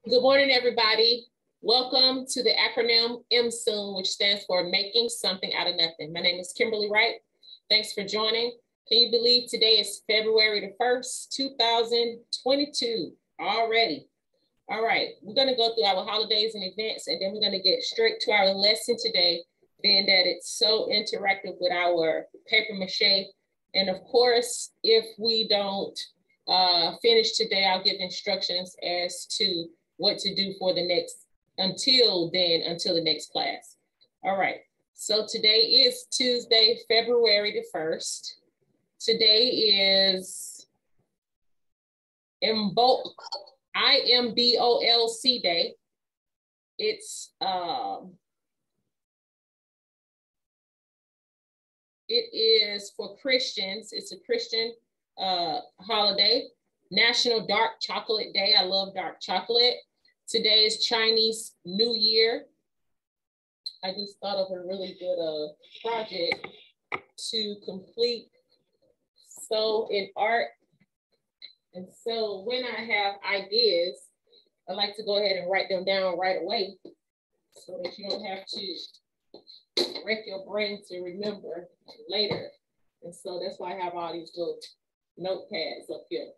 Good morning, everybody. Welcome to the acronym MSOON, which stands for Making Something Out of Nothing. My name is Kimberlie Wright. Thanks for joining. Can you believe today is February the 1st, 2022 already? All right, we're going to go through our holidays and events, and then we're going to get straight to our lesson today, being that it's so interactive with our paper mache. And of course, if we don't finish today, I'll give instructions as to what to do for the next, until the next class. All right, so today is Tuesday, February the 1st. Today is IMBOLC Day. It is for Christians. It's a Christian holiday. National Dark Chocolate Day. I love dark chocolate. Today is Chinese New Year. I just thought of a really good project to complete. So in art, and so when I have ideas, I like to go ahead and write them down right away so that you don't have to break your brain to remember later. And so that's why I have all these little notepads up here.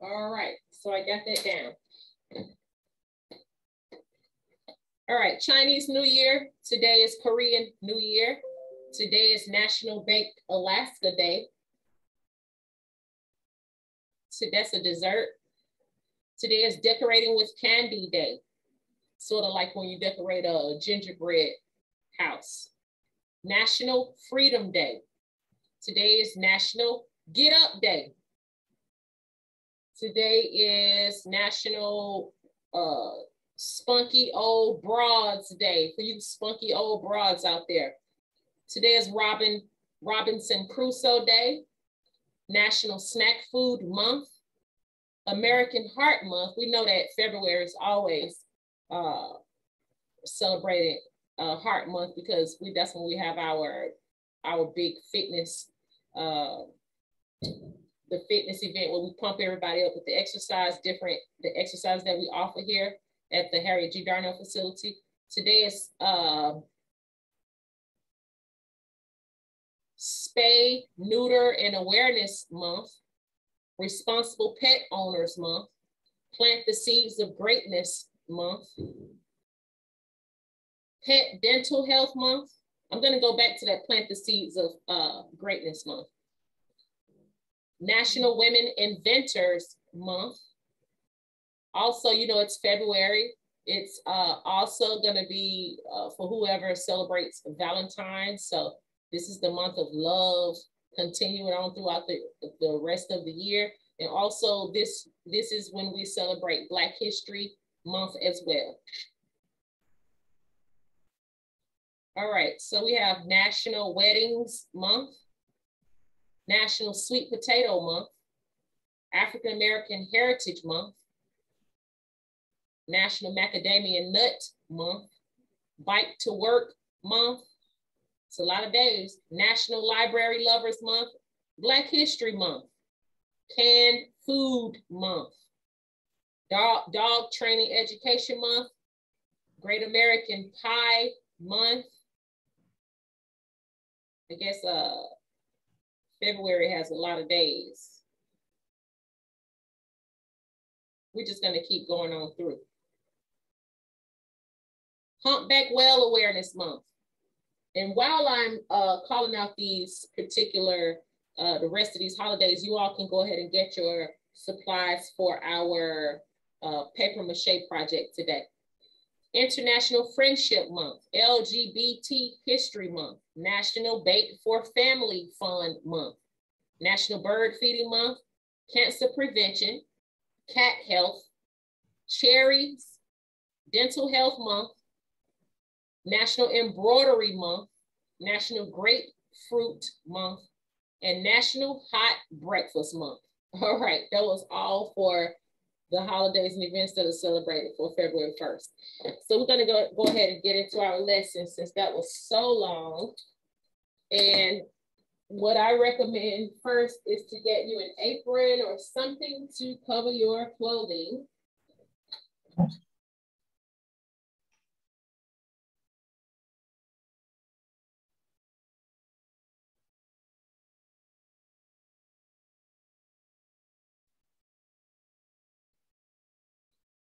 All right, so I got that down. All right, Chinese New Year. Today is Korean New Year. Today is National Baked Alaska Day. So that's a dessert. Today is Decorating with Candy Day. Sort of like when you decorate a gingerbread house. National Freedom Day. Today is National Get Up Day. Today is National Spunky Old Broads Day, for you spunky old broads out there. Today is Robinson Crusoe Day. National Snack Food Month. American Heart Month. We know that February is always celebrated Heart Month because that's when we have our big fitness, the fitness event where we pump everybody up with the exercise that we offer here at the Harriet G. Darnell facility. Today is Spay, Neuter, and Awareness Month. Responsible Pet Owners Month. Plant the Seeds of Greatness Month. Pet Dental Health Month. I'm going to go back to that Plant the Seeds of Greatness Month. National Women Inventors Month. Also, you know, it's February. It's also going to be for whoever celebrates Valentine's. So this is the month of love, continuing on throughout the rest of the year. And also this is when we celebrate Black History Month as well. All right, so we have National Weddings Month, National Sweet Potato Month, African American Heritage Month, National Macadamia Nut Month, Bike to Work Month. It's a lot of days. National Library Lovers Month, Black History Month, Canned Food Month, Dog Training Education Month, Great American Pie Month. I guess February has a lot of days. We're just gonna keep going on through. Humpback Whale Awareness Month. And while I'm calling out these particular, the rest of these holidays, you all can go ahead and get your supplies for our paper mache project today. International Friendship Month, LGBT History Month, National Bake for Family Fund Month, National Bird Feeding Month, Cancer Prevention, Cat Health, Cherries, Dental Health Month, National Embroidery Month, National Grapefruit Month, and National Hot Breakfast Month. All right, that was all for the holidays and events that are celebrated for February 1st. So we're gonna go ahead and get into our lesson since that was so long. And what I recommend first is to get you an apron or something to cover your clothing.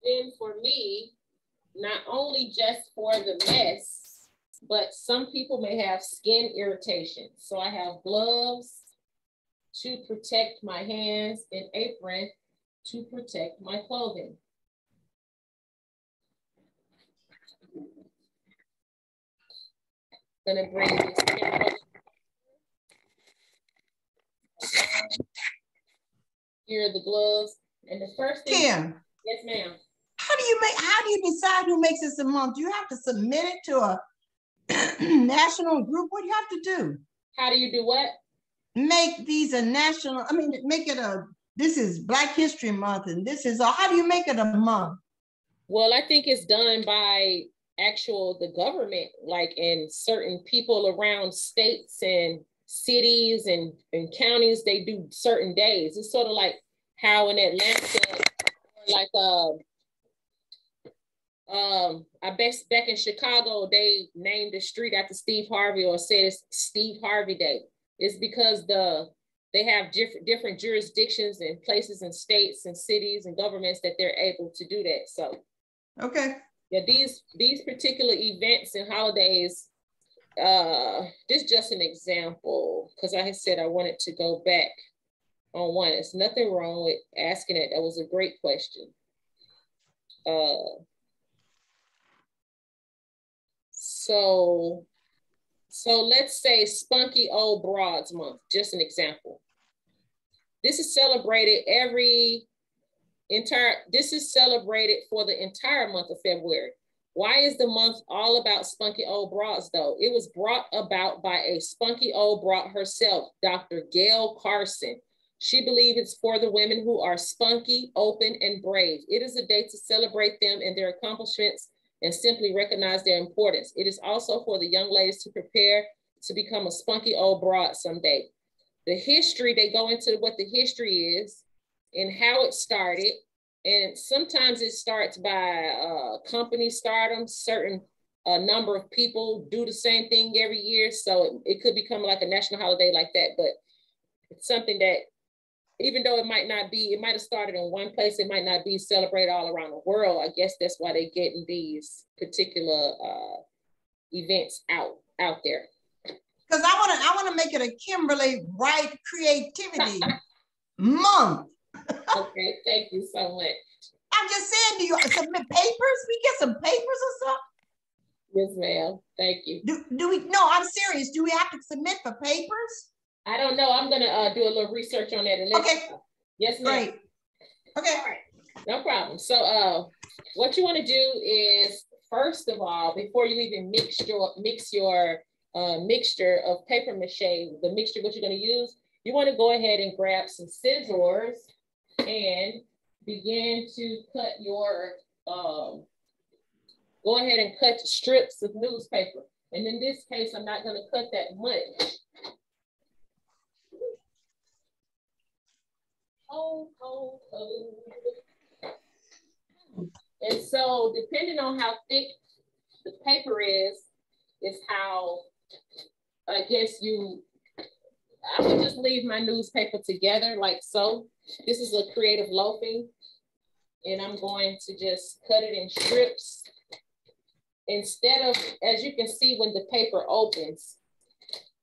Then for me, not only just for the mess, but some people may have skin irritation. So I have gloves to protect my hands and apron to protect my clothing. Gonna bring this camera. Here are the gloves. And the first thing, Kim, yes, ma'am. How do you decide who makes this a month? Do you have to submit it to a national group? What do you have to do? How do you do what? Make these a national, make it this is Black History Month and this is, how do you make it a month? Well, I think it's done by the government, like in certain people around states and cities and counties, they do certain days. It's sort of like how in Atlanta, like I bet back in Chicago, they named the street after Steve Harvey or said it's Steve Harvey Day. It's because they have different jurisdictions and places and states and cities and governments that they're able to do that. So, okay. Yeah, these particular events and holidays, this is just an example, because I had said I wanted to go back on one. There's nothing wrong with asking it. That was a great question. So let's say Spunky Old Broads Month, just an example. This is celebrated this is celebrated for the entire month of February. Why is the month all about spunky old broads though? It was brought about by a spunky old broad herself, Dr. Gail Carson. She believes it's for the women who are spunky, open, and brave. It is a day to celebrate them and their accomplishments and simply recognize their importance. It is also for the young ladies to prepare to become a spunky old broad someday. The history, they go into what the history is and how it started. And sometimes it starts by company stardom, certain number of people do the same thing every year. So it could become like a national holiday like that, but it's something that, even though it might have started in one place, it might not be celebrated all around the world. I guess that's why they're getting these particular events out there. Because I want to make it a Kimberlie Wright Creativity Month. Okay, thank you so much. I'm just saying, do you submit papers? We get some papers or something? Yes, ma'am. Thank you. Do we? No, I'm serious. Do we have to submit for papers? I don't know. I'm gonna do a little research on that. And okay. Yes, ma'am. Great. Okay. All right. No problem. So, what you want to do is, first of all, before you even mix your mixture of paper mache, the mixture what you're going to use, you want to go ahead and grab some scissors and begin to cut your, go ahead and cut strips of newspaper. And in this case, I'm not going to cut that much. And so depending on how thick the paper is how, I guess I would just leave my newspaper together like so. This is a creative loafing, and I'm going to just cut it in strips. Instead of, as you can see, when the paper opens,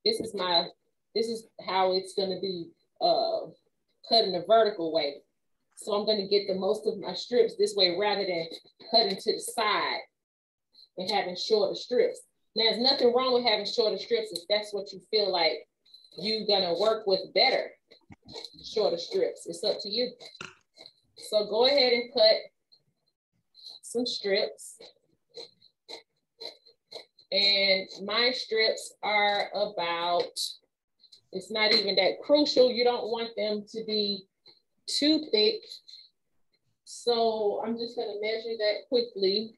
this is how it's going to be cut in a vertical way. So I'm going to get the most of my strips this way rather than cutting to the side and having shorter strips. Now, there's nothing wrong with having shorter strips if that's what you feel like you're going to work with better, shorter strips. It's up to you. So go ahead and cut some strips. And my strips are about, it's not even that crucial. You don't want them to be too thick. So I'm just going to measure that quickly.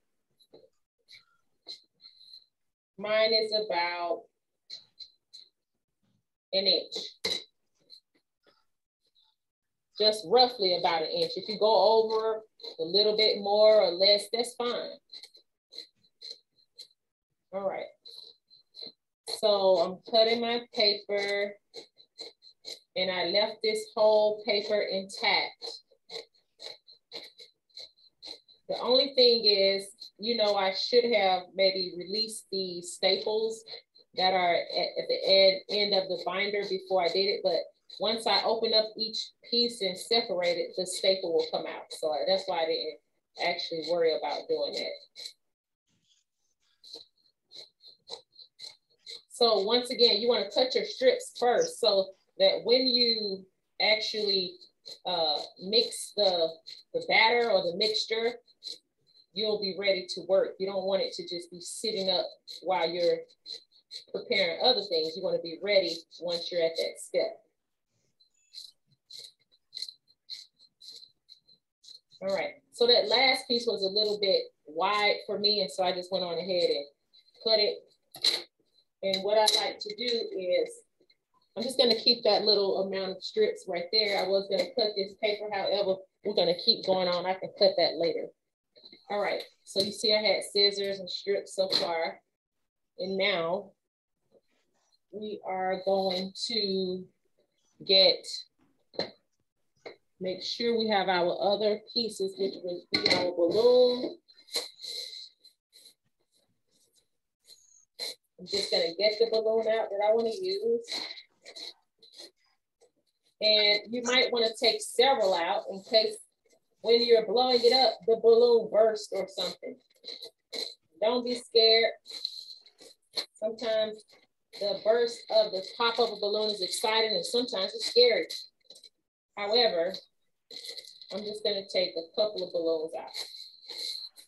Mine is about an inch. Just roughly about an inch. If you go over a little bit more or less, that's fine. All right. So I'm cutting my paper and I left this whole paper intact. The only thing is, you know, I should have maybe released the staples that are at the end of the binder before I did it, but once I open up each piece and separate it, the staple will come out. So that's why I didn't actually worry about doing that. So once again, you want to cut your strips first so that when you actually mix the batter or the mixture, you'll be ready to work. You don't want it to just be sitting up while you're preparing other things. You want to be ready once you're at that step. All right, so that last piece was a little bit wide for me, and so I just went on ahead and cut it. And what I like to do is, I'm just gonna keep that little amount of strips right there. I was gonna cut this paper, however, we're gonna keep going on. I can cut that later. All right, so you see I had scissors and strips so far. And now we are going to make sure we have our other pieces, which would be our balloon. I'm just gonna get the balloon out that I wanna use. And you might wanna take several out in case when you're blowing it up, the balloon bursts or something. Don't be scared. Sometimes the burst of the top of a balloon is exciting and sometimes it's scary. However, I'm just gonna take a couple of balloons out.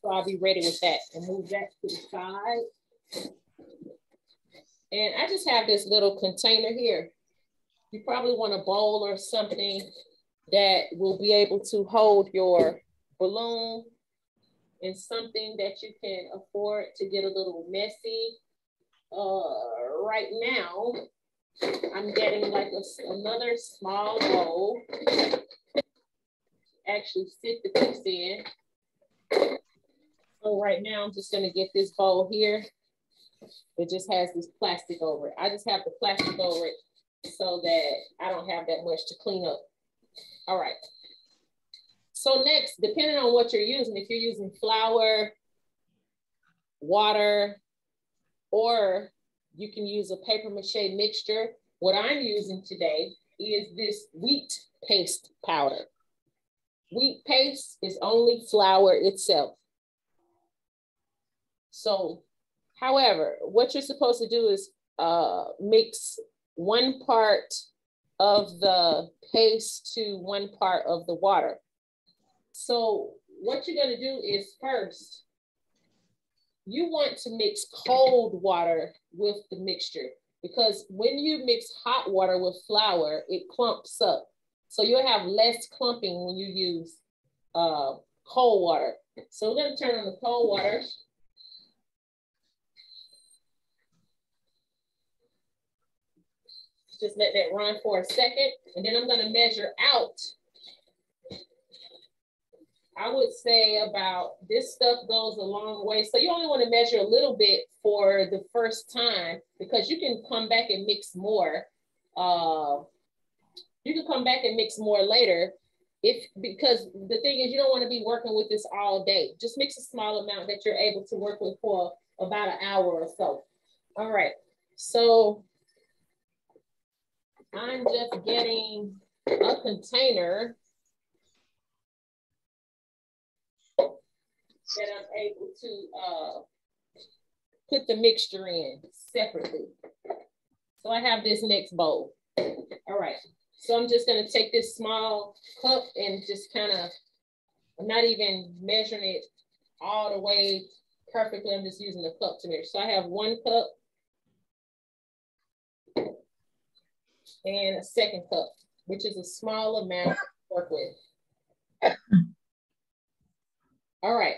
So I'll be ready with that and move that to the side. And I just have this little container here. You probably want a bowl or something that will be able to hold your balloon, and something that you can afford to get a little messy. Right now, I'm getting like another small bowl. Actually sit the piece in. So right now, I'm just gonna get this bowl here. It just has this plastic over it. I just have the plastic over it so that I don't have that much to clean up. All right. So next, depending on what you're using, if you're using flour, water, or you can use a paper mache mixture. What I'm using today is this wheat paste powder. Wheat paste is only flour itself. So, however, what you're supposed to do is mix 1 part of the paste to 1 part of the water. So what you're gonna do is first, you want to mix cold water with the mixture, because when you mix hot water with flour, it clumps up. So you'll have less clumping when you use cold water. So we're gonna turn on the cold water. Just let that run for a second, and then I'm gonna measure out. I would say about, this stuff goes a long way. So you only wanna measure a little bit for the first time, because you can come back and mix more. You can come back and mix more later, because the thing is, you don't wanna be working with this all day. Just mix a small amount that you're able to work with for about an hour or so. All right, so I'm just getting a container that I'm able to put the mixture in separately. So I have this next bowl. All right, so I'm just gonna take this small cup and just kind of, I'm not even measuring it all the way perfectly. I'm just using the cup to measure. So I have 1 cup and a 2nd cup, which is a small amount to work with. All right,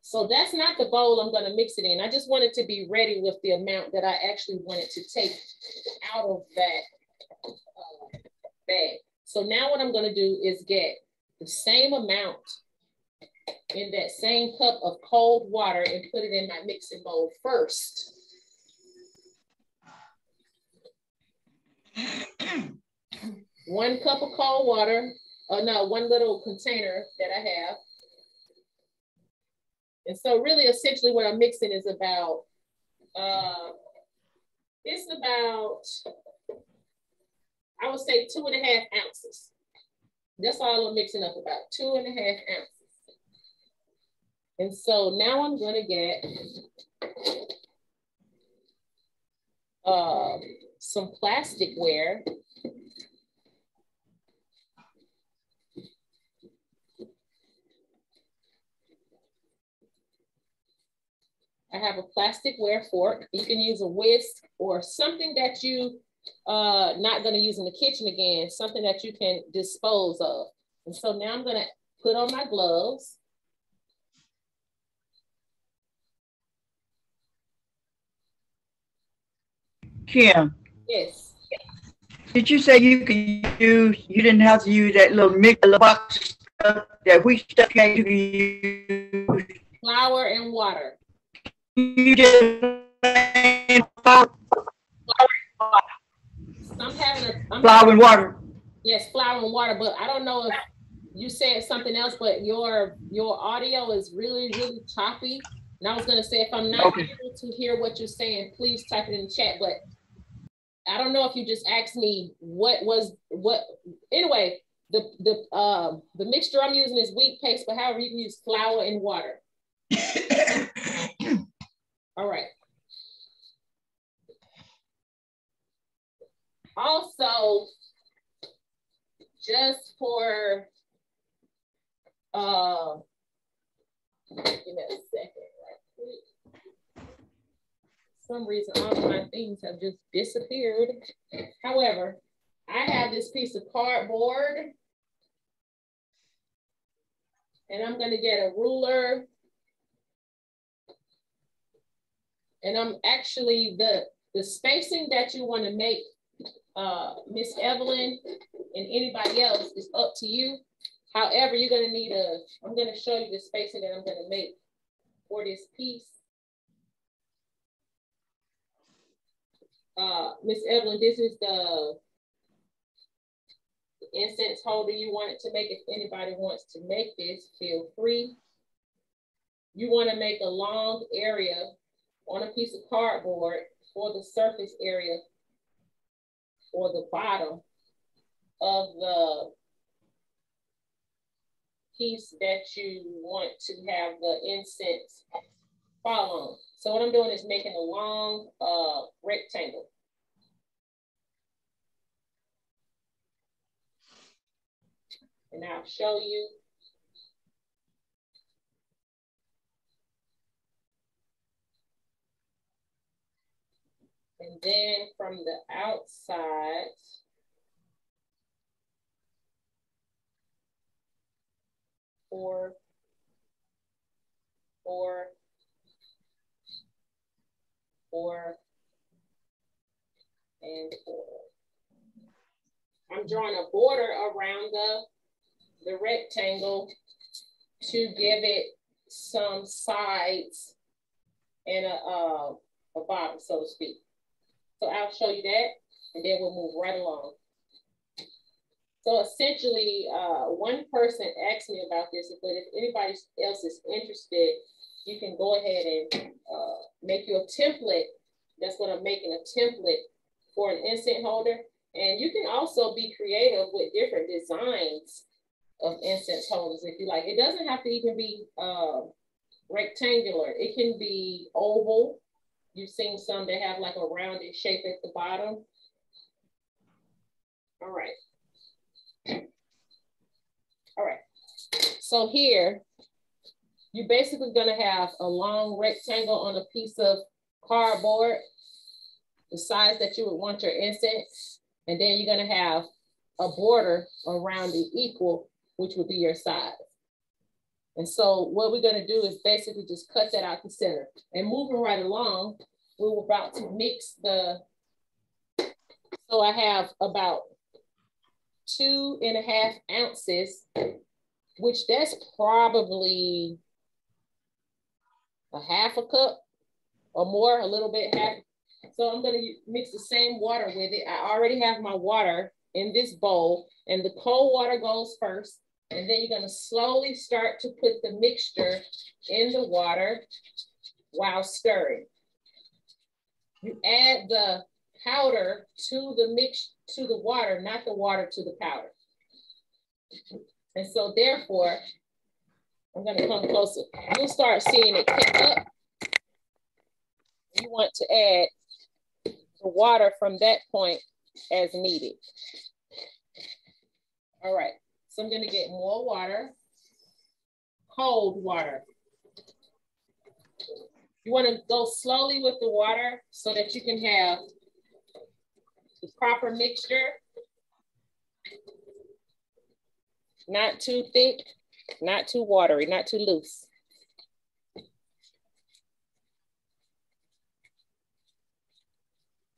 so that's not the bowl I'm gonna mix it in. I just wanted to be ready with the amount that I actually wanted to take out of that bag. So now what I'm going to do is get the same amount in that same cup of cold water and put it in my mixing bowl first. One cup of cold water, one little container that I have. And so really essentially what I'm mixing is about, it's about, I would say 2.5 ounces. That's all I'm mixing up, about 2.5 ounces. And so now I'm gonna get some plasticware. I have a plasticware fork. You can use a whisk or something that you not gonna use in the kitchen again, something that you can dispose of. And so now I'm gonna put on my gloves. Kim. Yes. Did you say you didn't have to use that little mixer box stuff, that wheat stuff you can use? Flour and water. You just flour and water. Yes, flour and water, but I don't know if you said something else, but your audio is really, really choppy. And I was gonna say, if I'm not able to hear what you're saying, please type it in the chat, but I don't know if you just asked me anyway, the mixture I'm using is wheat paste, but however you can use flour and water. All right. Also, just for, give me a second, right quick. For some reason, all of my things have just disappeared. However, I have this piece of cardboard, and I'm gonna get a ruler. And I'm actually, the spacing that you wanna make, Miss Evelyn and anybody else is up to you. However, you're gonna need I'm gonna show you the spacing that I'm gonna make for this piece. Miss Evelyn, this is the incense holder you wanted to make. If anybody wants to make this, feel free. You wanna make a long area on a piece of cardboard for the surface area or the bottom of the piece that you want to have the incense fall on. So what I'm doing is making a long rectangle. And I'll show you. And then from the outside, four, and 4. I'm drawing a border around the rectangle to give it some sides and a bottom, so to speak. So I'll show you that, and then we'll move right along. So essentially, one person asked me about this, but if anybody else is interested, you can go ahead and make you a template. That's what I'm making, a template for an incense holder. And you can also be creative with different designs of incense holders if you like. It doesn't have to even be rectangular. It can be oval. You've seen some that have like a rounded shape at the bottom. All right. All right. So here, you're basically gonna have a long rectangle on a piece of cardboard, the size that you would want your incense. And then you're gonna have a border around the equal, which would be your size. And so what we're gonna do is basically just cut that out the center. And moving right along, we were about to mix the So I have about 2.5 ounces, which that's probably a half a cup or more, a little bit half. So I'm gonna mix the same water with it. I already have my water in this bowl, and the cold water goes first. And then you're gonna slowly start to put the mixture in the water while stirring. You add the powder to the water, not the water to the powder. And so therefore, I'm gonna come closer. You'll start seeing it pick up. You want to add the water from that point as needed. All right, so I'm gonna get more water, cold water. You wanna go slowly with the water so that you can have the proper mixture. Not too thick, not too watery, not too loose.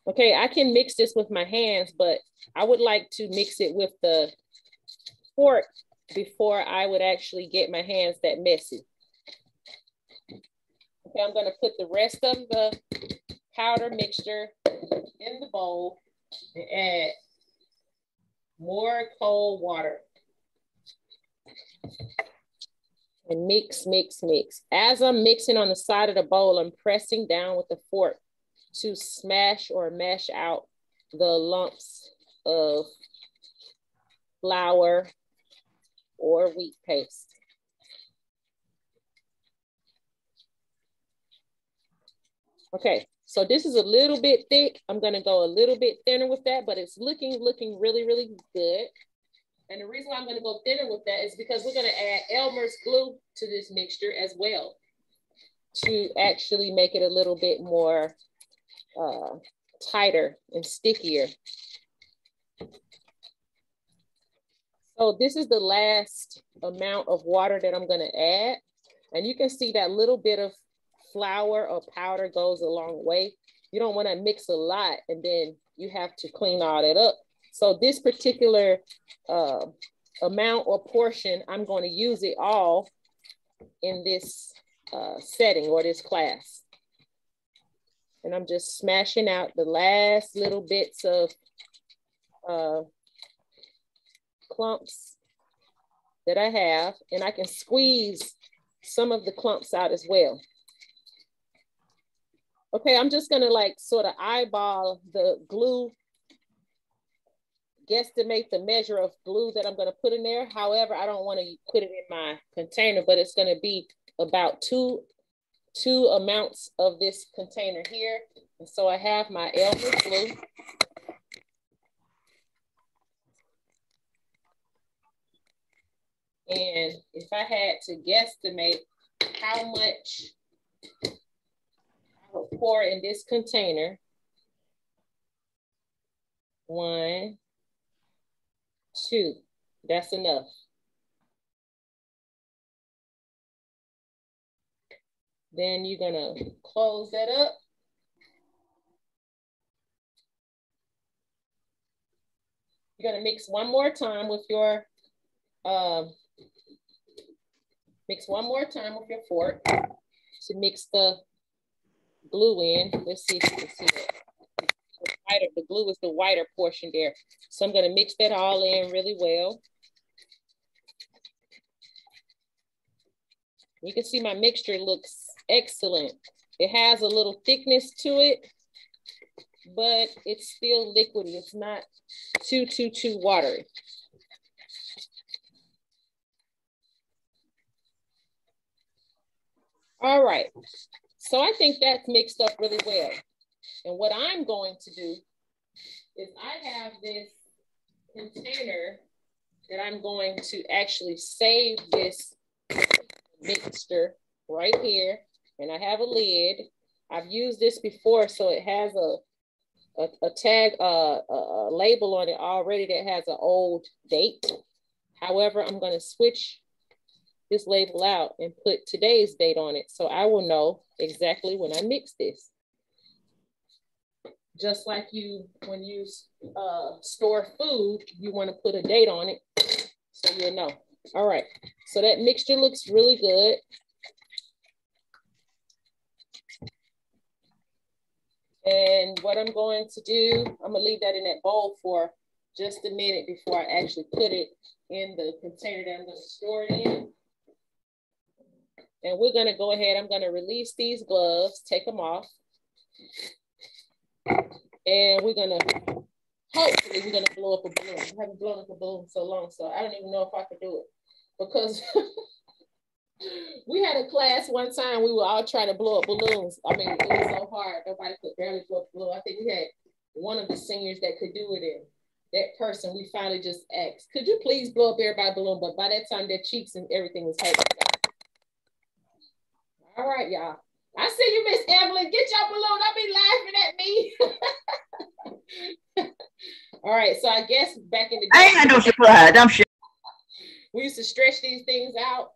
Okay, I can mix this with my hands, but I would like to mix it with the fork before I would actually get my hands that messy. Okay, I'm gonna put the rest of the powder mixture in the bowl and add more cold water. And mix, mix, mix. As I'm mixing on the side of the bowl, I'm pressing down with the fork to smash or mash out the lumps of flour or wheat paste. Okay, so this is a little bit thick. I'm gonna go a little bit thinner with that, but it's looking really, really good. And the reason why I'm gonna go thinner with that is because we're gonna add Elmer's glue to this mixture as well to actually make it a little bit more tighter and stickier. So this is the last amount of water that I'm gonna add. And you can see that little bit of flour or powder goes a long way. You don't wanna mix a lot and then you have to clean all that up. So this particular amount or portion, I'm going to use it all in this setting or this class. And I'm just smashing out the last little bits of clumps that I have, and I can squeeze some of the clumps out as well. Okay, I'm just gonna like sort of eyeball the glue, guesstimate the measure of glue that I'm going to put in there. However, I don't want to put it in my container, but it's going to be about two amounts of this container here. And so I have my Elmer's glue. And if I had to guesstimate how much I would pour in this container, 1, 2, that's enough. Then you're gonna close that up. You're gonna mix one more time with your fork to mix the glue in. Let's see if you can see that. The glue is the whiter portion there. So I'm gonna mix that all in really well. You can see my mixture looks excellent. It has a little thickness to it, but it's still liquidy. It's not too watery. All right, so I think that's mixed up really well. And what I'm going to do is I have this container that I'm going to actually save this mixture right here. And I have a lid. I've used this before, so it has a tag, a label on it already that has an old date. However, I'm going to switch this label out and put today's date on it, so I will know exactly when I mix this. Just like when you store food, you want to put a date on it so you'll know. All right, so that mixture looks really good. And what I'm going to do, I'm gonna leave that in that bowl for just a minute before I actually put it in the container that I'm gonna store it in. And we're gonna go ahead, I'm gonna release these gloves, take them off. And we're gonna, hopefully we're gonna blow up a balloon. I haven't blown up a balloon so long, so I don't even know if I could do it. Because we had a class one time, we were all trying to blow up balloons. I mean, it was so hard, nobody could barely blow up a balloon. I think we had one of the seniors that could do it, and that person, we finally just asked, could you please blow up everybody's balloon? But by that time, their cheeks and everything was hurting. All right, y'all. I see you, Miss Evelyn. Get your balloon. Don't be laughing at me. All right, so I guess back in the day, I ain't got no surprise. I'm sure. We used to stretch these things out.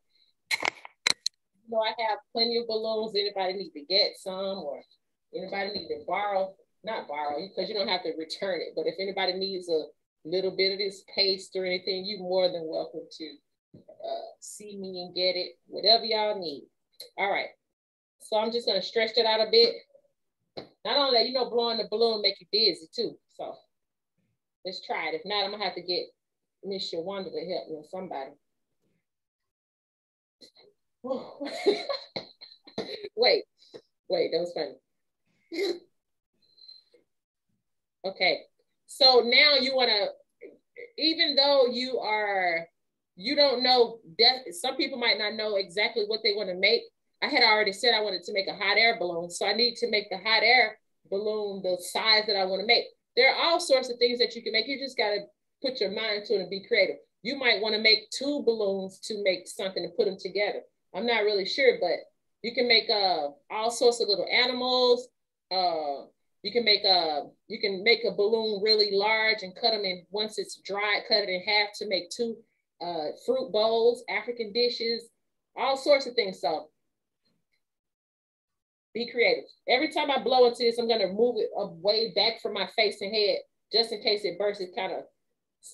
You know, I have plenty of balloons. Anybody need to get some, or anybody need to borrow? Not borrow, because you don't have to return it. But if anybody needs a little bit of this paste or anything, you're more than welcome to see me and get it. Whatever y'all need. All right. So I'm just gonna stretch it out a bit. Not only that, you know, blowing the balloon make you dizzy too. So let's try it. If not, I'm gonna have to get Miss Yawanda to help me or somebody. Wait, that was funny. Okay, so now you wanna, even though you don't know, some people might not know exactly what they wanna make. I had already said I wanted to make a hot air balloon, so I need to make the hot air balloon the size that I wanna make. There are all sorts of things that you can make. You just gotta put your mind to it and be creative. You might wanna make 2 balloons to make something and put them together. I'm not really sure, but you can make all sorts of little animals. You can make a balloon really large and cut them in, once it's dry, cut it in half to make 2 fruit bowls, African dishes, all sorts of things. So be creative. Every time I blow into this, I'm gonna move it way back from my face and head, just in case it bursts. It kind of,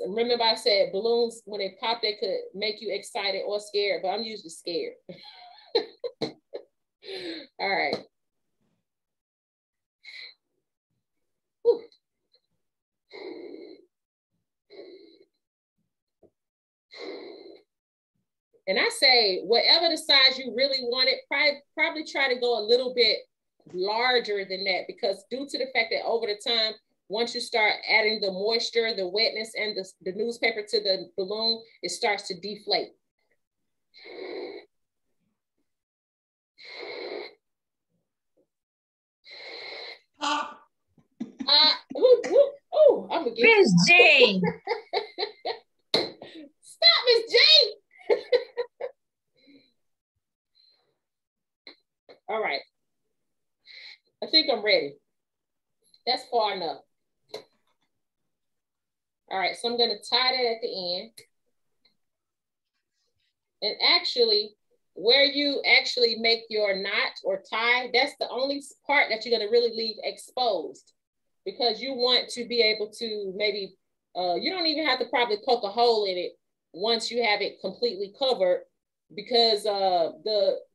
remember I said balloons, when they pop, they could make you excited or scared, but I'm usually scared. All right. Whew. And I say, whatever the size you really want it, probably try to go a little bit larger than that, because due to the fact that over the time, once you start adding the moisture, the wetness, and the newspaper to the balloon, it starts to deflate. I'm gonna get Miss Jane. Stop, Miss Jane. All right. I think I'm ready. That's far enough. All right, so I'm gonna tie that at the end. And actually, where you actually make your knot or tie, that's the only part that you're gonna really leave exposed, because you want to be able to maybe, you don't even have to probably poke a hole in it once you have it completely covered, because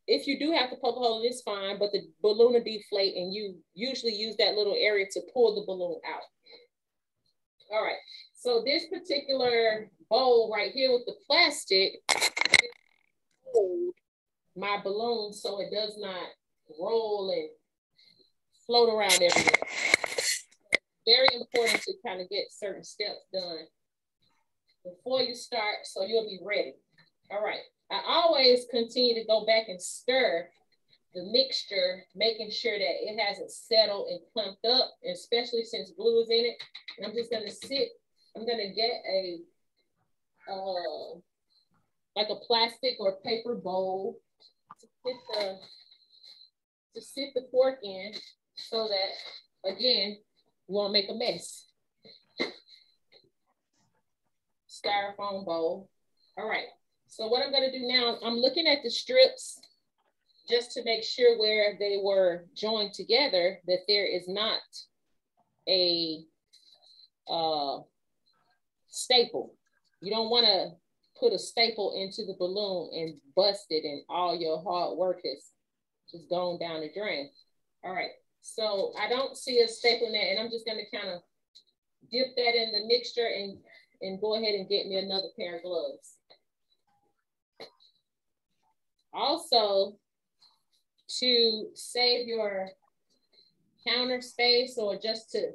if you do have to poke a hole, it's fine, but the balloon will deflate, and you usually use that little area to pull the balloon out. All right, so this particular bowl right here with the plastic hold my balloon so it does not roll and float around everywhere. Very important to kind of get certain steps done before you start, so you'll be ready. All right, I always continue to go back and stir the mixture, making sure that it hasn't settled and clumped up, especially since glue is in it. And I'm just gonna I'm gonna get a, like a plastic or paper bowl to sit the pork in, so that, again, you won't make a mess. Styrofoam bowl. All right, so what I'm gonna do now, I'm looking at the strips just to make sure where they were joined together that there is not a staple. You don't want to put a staple into the balloon and bust it, and all your hard work has just gone down the drain. All right, so I don't see a staple in there, and I'm just going to kind of dip that in the mixture and go ahead and get me another pair of gloves. Also, to save your counter space, or just to,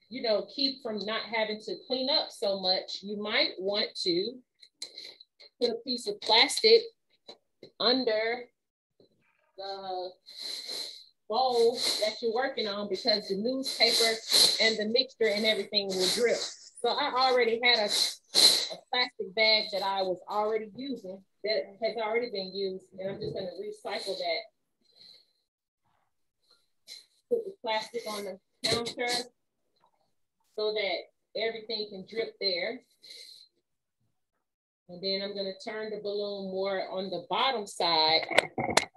you know, keep from not having to clean up so much, you might want to put a piece of plastic under the bowl that you're working on, because the newspaper and the mixture and everything will drip. So I already had a plastic bag that I was already using, that has already been used, and I'm just going to recycle that. Put the plastic on the counter so that everything can drip there. And then I'm going to turn the balloon more on the bottom side,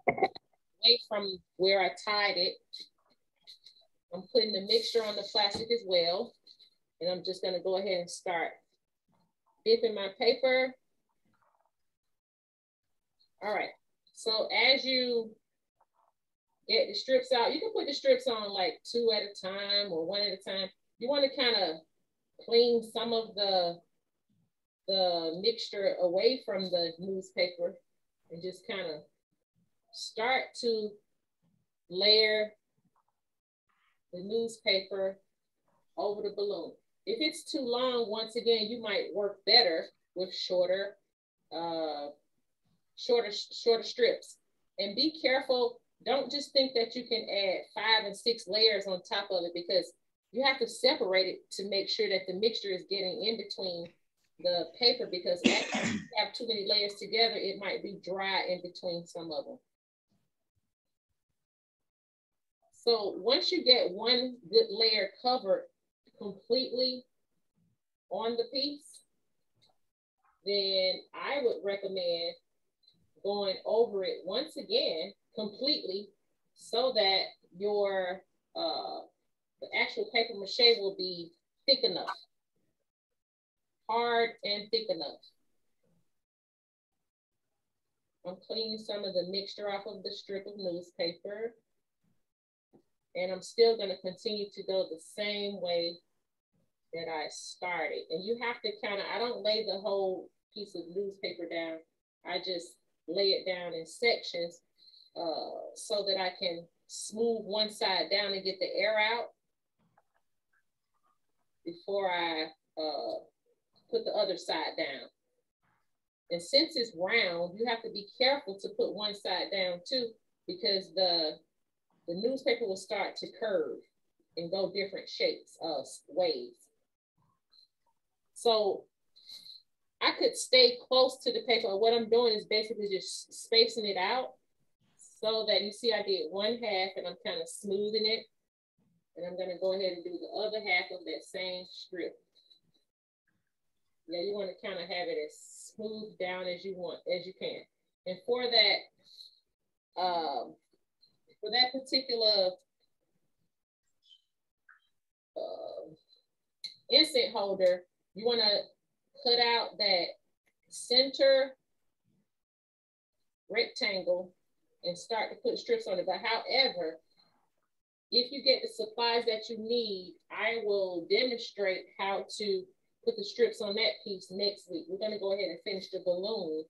away from where I tied it. I'm putting the mixture on the plastic as well. And I'm just going to go ahead and start dipping my paper. All right. So as you get the strips out, you can put the strips on like 2 at a time or 1 at a time. You want to kind of clean some of the mixture away from the newspaper and just kind of start to layer the newspaper over the balloon. If it's too long, once again, you might work better with shorter strips. And be careful. Don't just think that you can add 5 and 6 layers on top of it, because you have to separate it to make sure that the mixture is getting in between the paper, because if you have too many layers together, it might be dry in between some of them. So once you get one good layer covered completely on the piece, then I would recommend going over it once again completely, so that your the actual paper mache will be thick enough, hard and thick enough. I'm cleaning some of the mixture off of the strip of newspaper, and I'm still going to continue to go the same way that I started. And you have to kind of, I don't lay the whole piece of newspaper down. I just lay it down in sections so that I can smooth one side down and get the air out before I put the other side down. And since it's round, you have to be careful to put one side down too, because the newspaper will start to curve and go different shapes, ways. So I could stay close to the paper. What I'm doing is basically just spacing it out, so that you see I did one half and I'm kind of smoothing it. And I'm going to go ahead and do the other half of that same strip. Yeah, you want to kind of have it as smooth down as you want, as you can. And for that particular insert holder, you want to cut out that center rectangle and start to put strips on it. But however, if you get the supplies that you need, I will demonstrate how to put the strips on that piece next week. We're going to go ahead and finish the balloon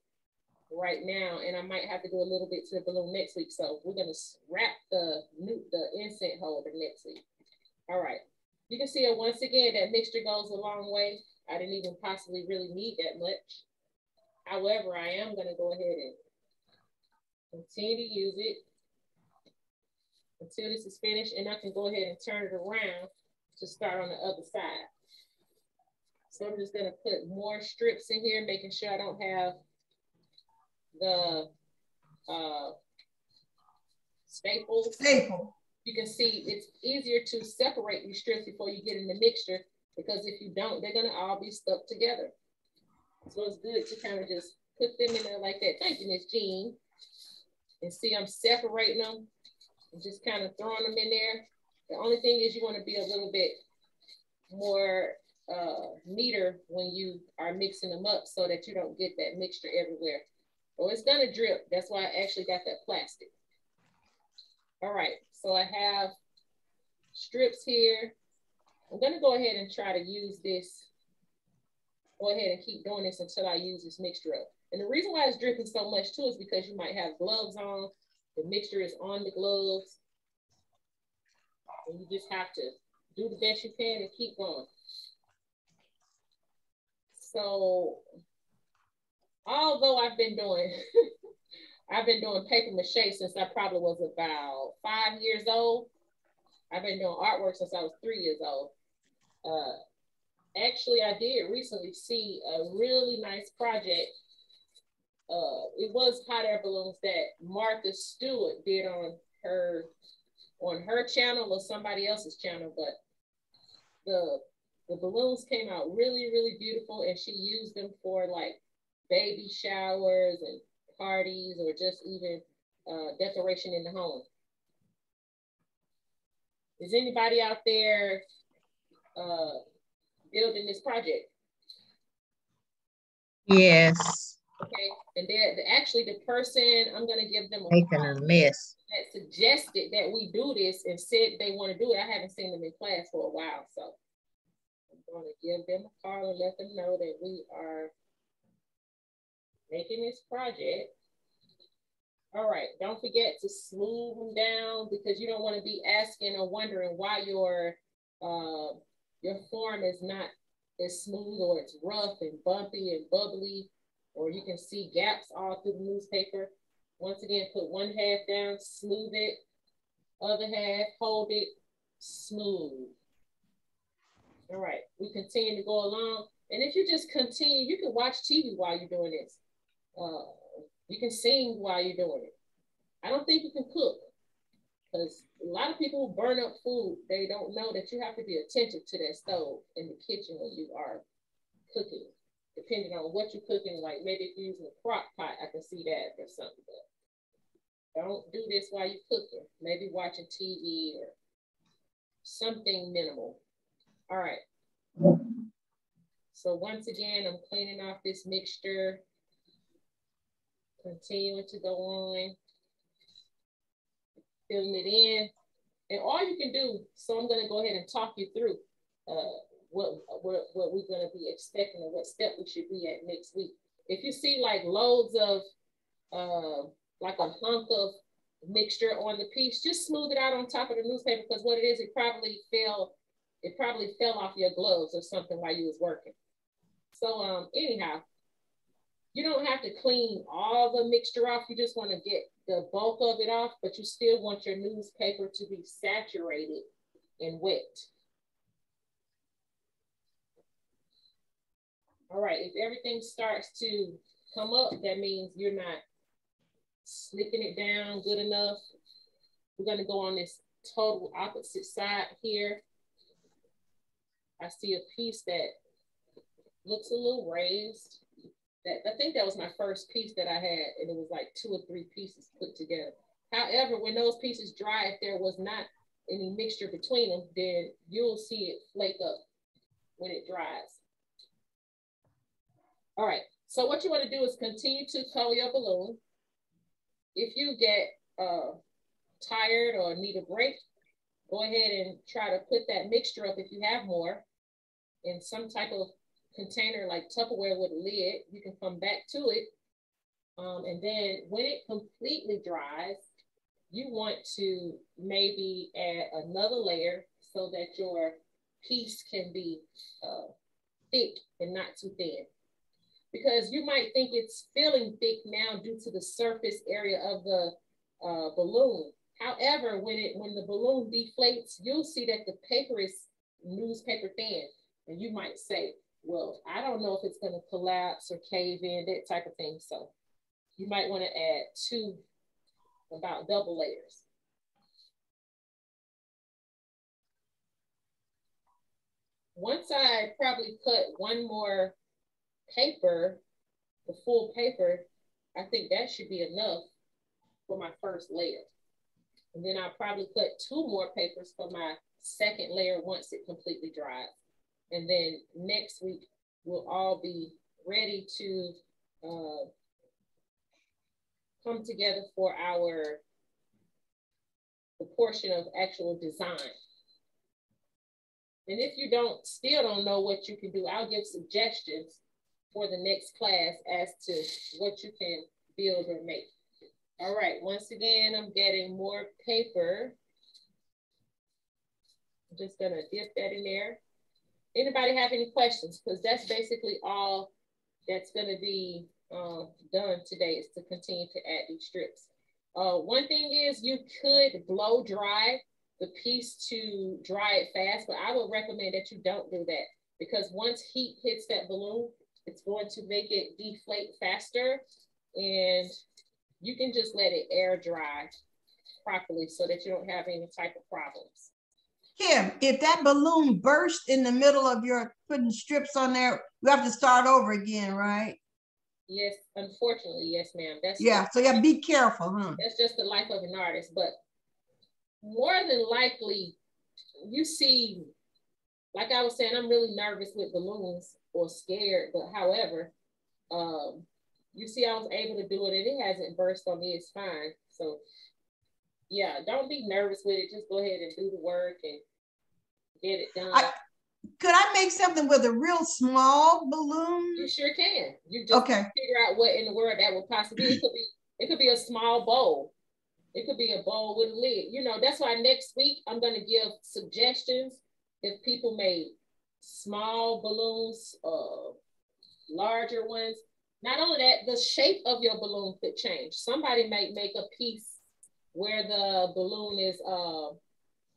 right now, and I might have to do a little bit to the balloon next week. So we're going to wrap the insert holder next week. All right. You can see it once again, that mixture goes a long way. I didn't even possibly really need that much. However, I am going to go ahead and continue to use it until this is finished, and I can go ahead and turn it around to start on the other side. So I'm just going to put more strips in here, making sure I don't have the staples. You can see it's easier to separate these strips before you get in the mixture, because if you don't, they're going to all be stuck together. So it's good to kind of just put them in there like that. Thank you, Miss Jean. And see, I'm separating them and just kind of throwing them in there. The only thing is you want to be a little bit more meter when you are mixing them up so that you don't get that mixture everywhere. Or it's gonna drip. That's why I actually got that plastic. All right, so I have strips here. I'm gonna go ahead and try to use this. Go ahead and keep doing this until I use this mixture up. And the reason why it's dripping so much too is because you might have gloves on. The mixture is on the gloves. And you just have to do the best you can and keep going. So, although I've been doing, I've been doing paper mache since I probably was about 5 years old. I've been doing artwork since I was 3 years old. Actually, I did recently see a really nice project. It was hot air balloons that Martha Stewart did on her channel or somebody else's channel, but the balloons came out really, really beautiful, and she used them for like baby showers and parties or just even decoration in the home. Is anybody out there building this project? Yes. Okay, and they're actually the person, I'm gonna give them Making a mess. that suggested that we do this and said they want to do it. I haven't seen them in class for a while, so I'm gonna give them a call and let them know that we are making this project. All right, don't forget to smooth them down because you don't want to be asking or wondering why your form is not as smooth, or it's rough and bumpy and bubbly, or you can see gaps all through the newspaper. Once again, put one half down, smooth it, other half, hold it, smooth. All right, we continue to go along. And if you just continue, you can watch TV while you're doing this. You can sing while you're doing it. I don't think you can cook, because a lot of people who burn up food, they don't know that you have to be attentive to that stove in the kitchen when you are cooking, depending on what you're cooking. Like maybe if you're using a crock pot, I can see that or something, but don't do this while you're cooking. Maybe watching TV or something minimal. All right. So once again, I'm cleaning off this mixture, continuing to go on, filling it in. And all you can do, so I'm gonna go ahead and talk you through what we're gonna be expecting and what step we should be at next week. If you see like loads of, like a hunk of mixture on the piece, just smooth it out on top of the newspaper, because what it is, it probably fell off your gloves or something while you was working. So anyhow, you don't have to clean all the mixture off. You just want to get the bulk of it off, but you still want your newspaper to be saturated and wet. All right, if everything starts to come up, that means you're not slicking it down good enough. We're gonna go on this total opposite side here. I see a piece that looks a little raised. I think that was my first piece that I had, and it was like 2 or 3 pieces put together. However, when those pieces dry, if there was not any mixture between them, then you'll see it flake up when it dries. All right, so what you want to do is continue to color your balloon. If you get tired or need a break, go ahead and try to put that mixture up, if you have more, in some type of container like Tupperware with a lid. You can come back to it. And then when it completely dries, you want to maybe add another layer so that your piece can be thick and not too thin. Because you might think it's feeling thick now due to the surface area of the balloon. However, when the balloon deflates, you'll see that the paper is newspaper thin. And you might say, well, I don't know if it's going to collapse or cave in, that type of thing. So you might want to add 2, about double layers. Once I probably cut one more paper, the full paper, I think that should be enough for my first layer. And then I'll probably cut 2 more papers for my second layer once it completely dries. And then next week, we'll all be ready to come together for the portion of actual design. And if you still don't know what you can do, I'll give suggestions for the next class as to what you can build or make. All right, once again, I'm getting more paper. I'm just gonna dip that in there. Anybody have any questions? Because that's basically all that's gonna be done today, is to continue to add these strips. One thing is, you could blow dry the piece to dry it fast, but I would recommend that you don't do that, because once heat hits that balloon, it's going to make it deflate faster, and you can just let it air dry properly so that you don't have any type of problems. Kim, if that balloon bursts in the middle of your putting strips on there, you have to start over again, right? Yes, unfortunately, yes, ma'am. So you have to be careful, huh? That's just the life of an artist. But more than likely, you see, like I was saying, I'm really nervous with balloons, or scared, but however, you see I was able to do it and it hasn't burst on me. It's fine. So yeah, don't be nervous with it. Just go ahead and do the work and get it done. Could I make something with a real small balloon? You sure can. You just figure out what in the world that would possibly be. It could be a small bowl. It could be a bowl with a lid. You know, that's why next week I'm going to give suggestions if people made small balloons, larger ones. Not only that, the shape of your balloon could change. Somebody might make a piece where the balloon is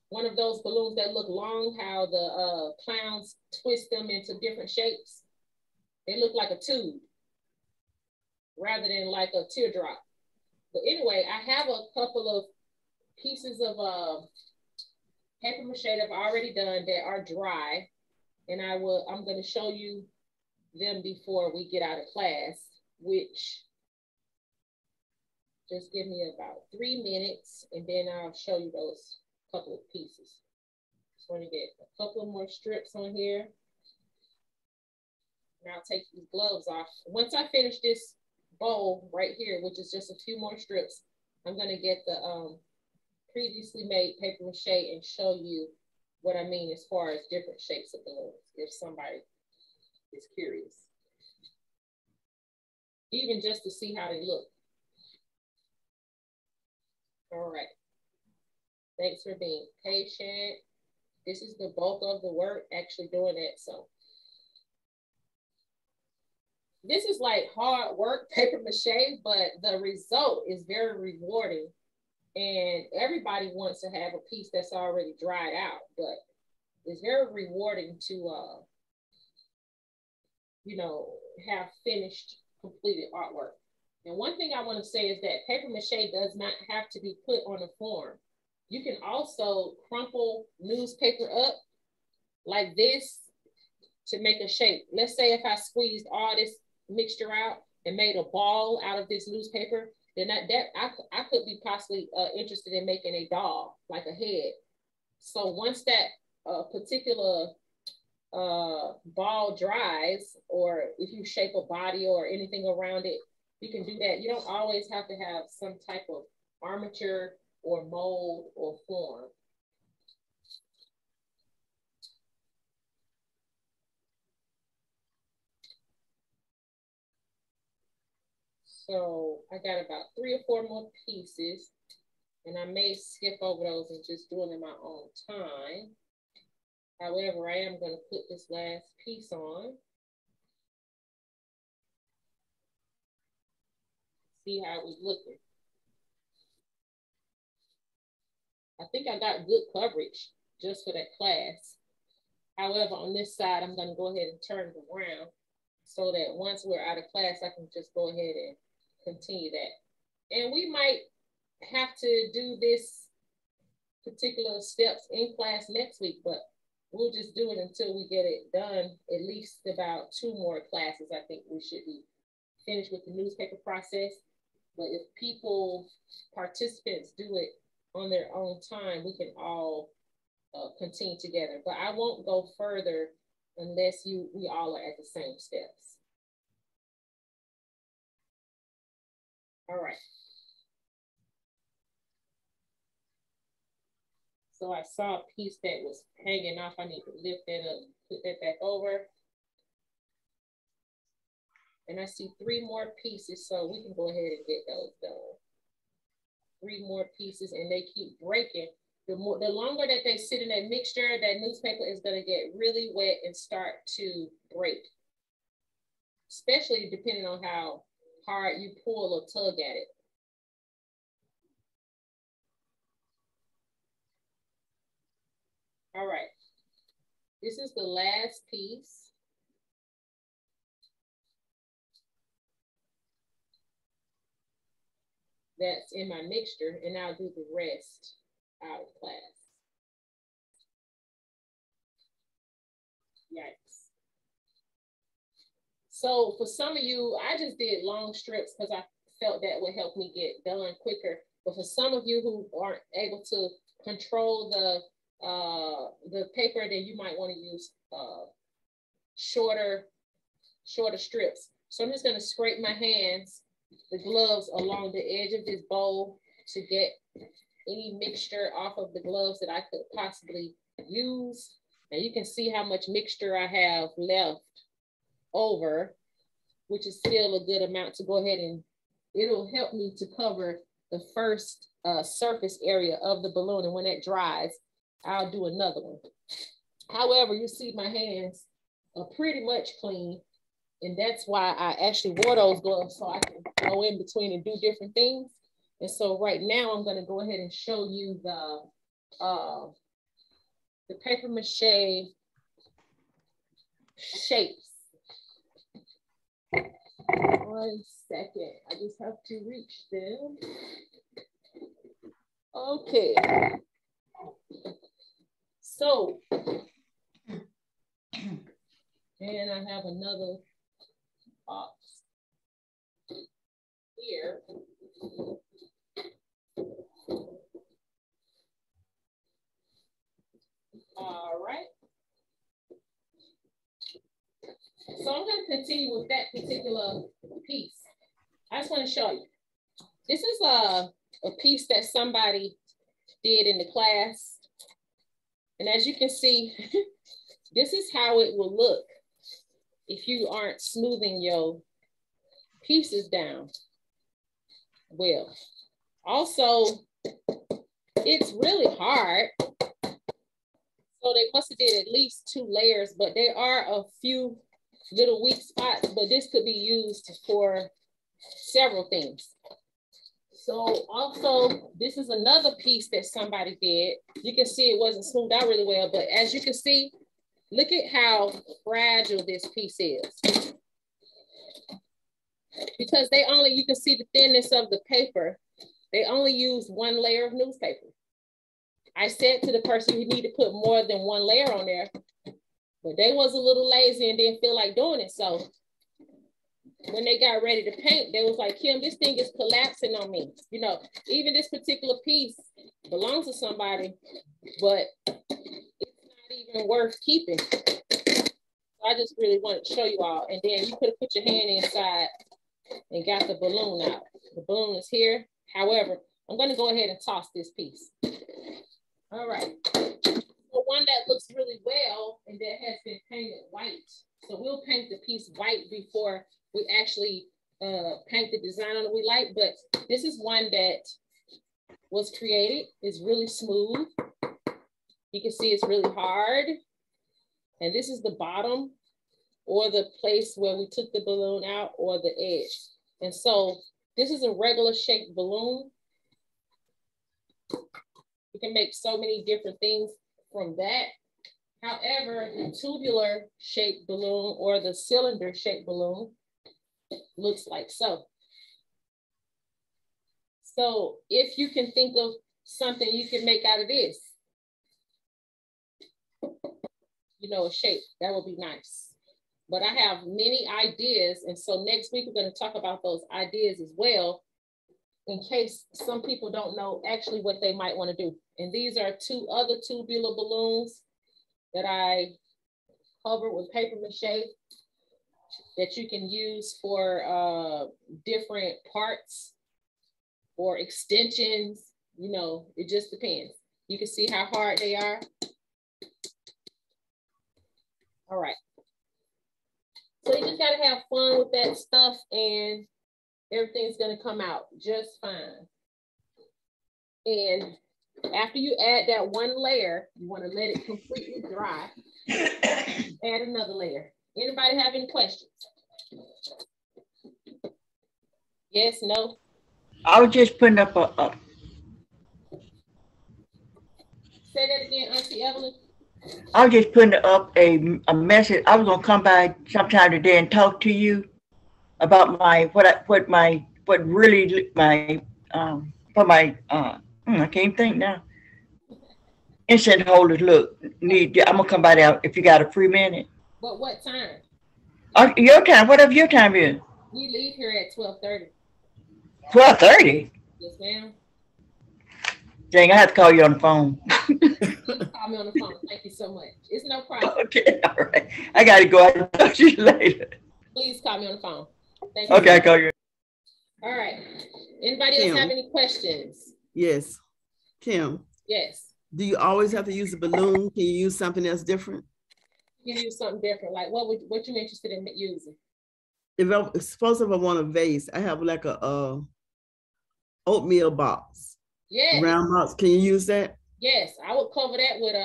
one of those balloons that look long, how the clowns twist them into different shapes. They look like a tube rather than like a teardrop. But anyway, I have a couple of pieces of paper mache that I've already done that are dry, and I'm going to show you them before we get out of class, which just give me about 3 minutes, and then I'll show you those couple of pieces. Just want to get a couple more strips on here, and I'll take these gloves off. Once I finish this bowl right here, which is just a few more strips, I'm going to get the previously made paper mache and show you what I mean as far as different shapes of balloons, if somebody is curious, even just to see how they look. All right. Thanks for being patient. This is the bulk of the work, actually doing it. So this is like hard work, paper mache, but the result is very rewarding. And everybody wants to have a piece that's already dried out, but it's very rewarding to, you know, have finished, completed artwork. And one thing I want to say is that paper mache does not have to be put on a form. You can also crumple newspaper up like this to make a shape. Let's say if I squeezed all this mixture out and made a ball out of this newspaper, then I could be possibly interested in making a doll, like a head. So once that particular ball dries, or if you shape a body or anything around it, you can do that. You don't always have to have some type of armature or mold or form. So I got about 3 or 4 more pieces, and I may skip over those and just do it in my own time. However, I am going to put this last piece on. See how it was looking. I think I got good coverage just for that class. However, on this side, I'm going to go ahead and turn it around so that once we're out of class, I can just go ahead and continue that. And we might have to do this particular steps in class next week, but we'll just do it until we get it done. At least about 2 more classes, I think we should be finished with the newspaper process. But if participants do it on their own time, we can all continue together. But I won't go further unless we all are at the same steps. All right. So I saw a piece that was hanging off. I need to lift that up, put that back over. And I see 3 more pieces, so we can go ahead and get those done. 3 more pieces, and they keep breaking. The longer that they sit in that mixture, that newspaper is gonna get really wet and start to break. Especially depending on how hard you pull or tug at it. All right, this is the last piece. That's in my mixture, and I'll do the rest out of class. Yikes. So for some of you, I just did long strips because I felt that would help me get done quicker. But for some of you who aren't able to control the paper, then you might want to use shorter strips. So I'm just going to scrape my hands, the gloves along the edge of this bowl to get any mixture off of the gloves that I could possibly use. And you can see how much mixture I have left over, which is still a good amount to go ahead, and it'll help me to cover the first surface area of the balloon. And when it dries, I'll do another one. However, you see my hands are pretty much clean. And that's why I actually wore those gloves, so I can go in between and do different things. And so right now I'm gonna go ahead and show you the paper mache shapes. 1 second, I just have to reach them. Okay. So, and I have another box here. All right. So I'm going to continue with that particular piece. I just want to show you. This is a piece that somebody did in the class. And as you can see, this is how it will look if you aren't smoothing your pieces down well. Also, it's really hard. So they must have did at least 2 layers, but there are a few little weak spots, but this could be used for several things. So also, this is another piece that somebody did. You can see it wasn't smoothed out really well, but as you can see, look at how fragile this piece is. Because they only, you can see the thinness of the paper. They only used 1 layer of newspaper. I said to the person, you need to put more than 1 layer on there, but they was a little lazy and didn't feel like doing it. So when they got ready to paint, they was like, Kim, this thing is collapsing on me. You know, even this particular piece belongs to somebody, but it's not even worth keeping. So I just really wanted to show you all. And then you could have put your hand inside and got the balloon out. The balloon is here. However, I'm going to go ahead and toss this piece. All right. So one that looks really well and that has been painted white. So we'll paint the piece white before we actually paint the design on it we like. But this is one that was created. It's really smooth. You can see it's really hard. And this is the bottom or the place where we took the balloon out or the edge. And so this is a regular shaped balloon. You can make so many different things from that. However, the tubular shaped balloon or the cylinder shaped balloon looks like so. So if you can think of something you can make out of this, you know, a shape, that would be nice. But I have many ideas. And so next week, we're going to talk about those ideas as well, in case some people don't know actually what they might want to do. And these are 2 other tubular balloons that I covered with paper mache that you can use for different parts or extensions. You know, it just depends. You can see how hard they are. All right. So you just gotta have fun with that stuff and everything's gonna come out just fine. And after you add that one layer, you wanna let it completely dry. Add another layer. Anybody have any questions? Yes, no? I was just putting up a Say that again, Auntie Evelyn. I was just putting up a message. I was gonna come by sometime today and talk to you about my I can't think now. Instant holders look need. I'm gonna come by there if you got a free minute. But what time? Your time. Whatever your time is. We leave here at 12:30. 12:30. Yes, ma'am. Dang, I have to call you on the phone. Call me on the phone. Thank you so much. It's no problem. Okay, all right. I gotta go. I'll talk to you later. Please call me on the phone. Thank you. Okay, I'll call you. All right. Anybody else have any questions? Yes. Kim. Yes. Do you always have to use a balloon? Can you use something else different? You can use something different. Like what you interested in using? Suppose if I want a vase, I have like a oatmeal box. Yes. Round box. Can you use that? Yes, I would cover that with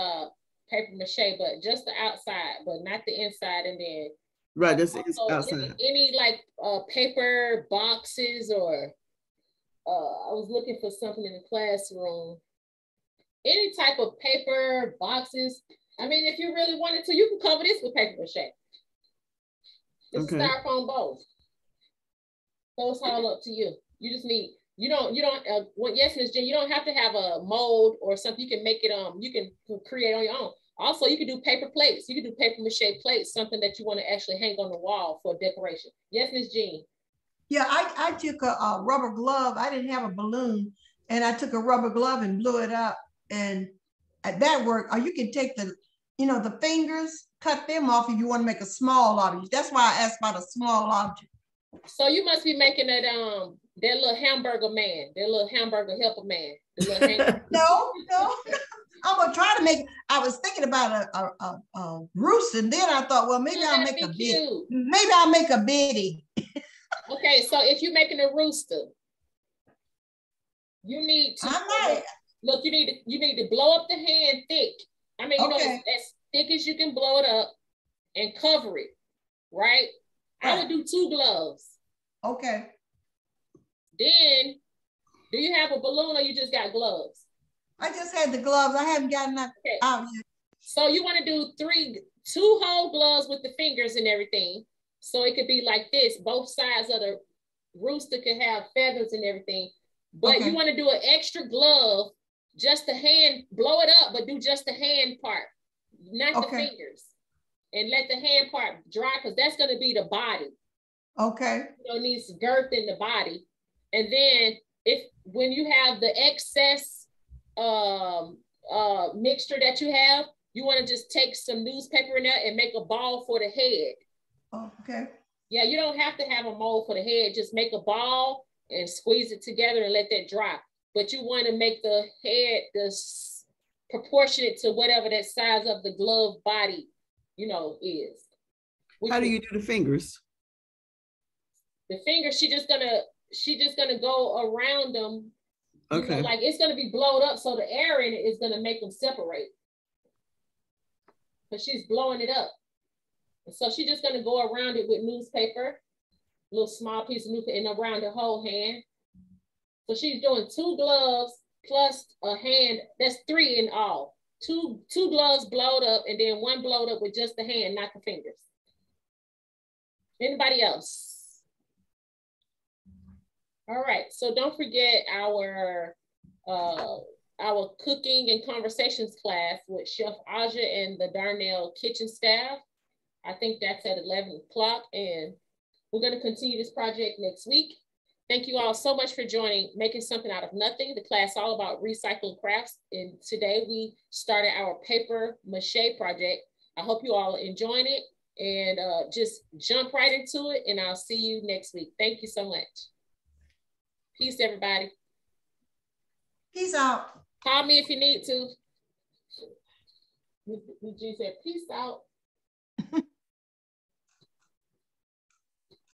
paper mache, but just the outside, but not the inside. And then right, that's outside. Any like paper boxes or I was looking for something in the classroom. Any type of paper boxes. I mean, if you really wanted to, you can cover this with paper mache. It's a styrofoam bowl. So it's all up to you. You just need. Yes, Ms. Jen, you don't have to have a mold or something. You can make it, you can create on your own. Also, you can do paper plates. You can do paper mache plates, something that you want to actually hang on the wall for decoration. Yes, Ms. Jean. Yeah, I took a rubber glove. I didn't have a balloon, and I took a rubber glove and blew it up, and that worked. Or you can take the fingers, cut them off if you want to make a small object. That's why I asked about a small object. So you must be making that little hamburger man, that little hamburger helper man. No. I'm gonna try to make. I was thinking about a rooster, and then I thought, well, maybe I'll make a biddy. Maybe I'll make a biddy. Okay, so if you're making a rooster, you need to look. You need to blow up the hand thick. I mean, as thick as you can blow it up, and cover it, right? I would do 2 gloves. Okay. Then, do you have a balloon or you just got gloves? I just had the gloves. I haven't gotten that out yet. So you want to do 2 whole gloves with the fingers and everything. So it could be like this. Both sides of the rooster could have feathers and everything. But you want to do an extra glove, just the hand, blow it up, but do just the hand part, not the fingers. And let the hand part dry, because that's going to be the body. Okay. It needs girth in the body. And then when you have the excess mixture that you have, you want to just take some newspaper in there and make a ball for the head. Oh, okay. Yeah, you don't have to have a mold for the head. Just make a ball and squeeze it together and let that dry. But you want to make the head proportionate to whatever that size of the glove body is. How do you do the fingers? The fingers, she just gonna go around them. Okay. Like it's gonna be blowed up, so the air in it is gonna make them separate. But she's blowing it up. And so she's just gonna go around it with newspaper, a little small piece of newspaper, and around her whole hand. So she's doing 2 gloves plus a hand. That's 3 in all. Two gloves blowed up and then 1 blowed up with just the hand, not the fingers. Anybody else? All right, so don't forget our cooking and conversations class with Chef Aja and the Darnell kitchen staff. I think that's at 11 o'clock, and we're gonna continue this project next week. Thank you all so much for joining Making Something Out of Nothing, the class all about recycling crafts. And today we started our paper mache project. I hope you all are enjoying it, and just jump right into it, and I'll see you next week. Thank you so much. Peace, everybody. Peace out. Call me if you need to. Did you say peace out?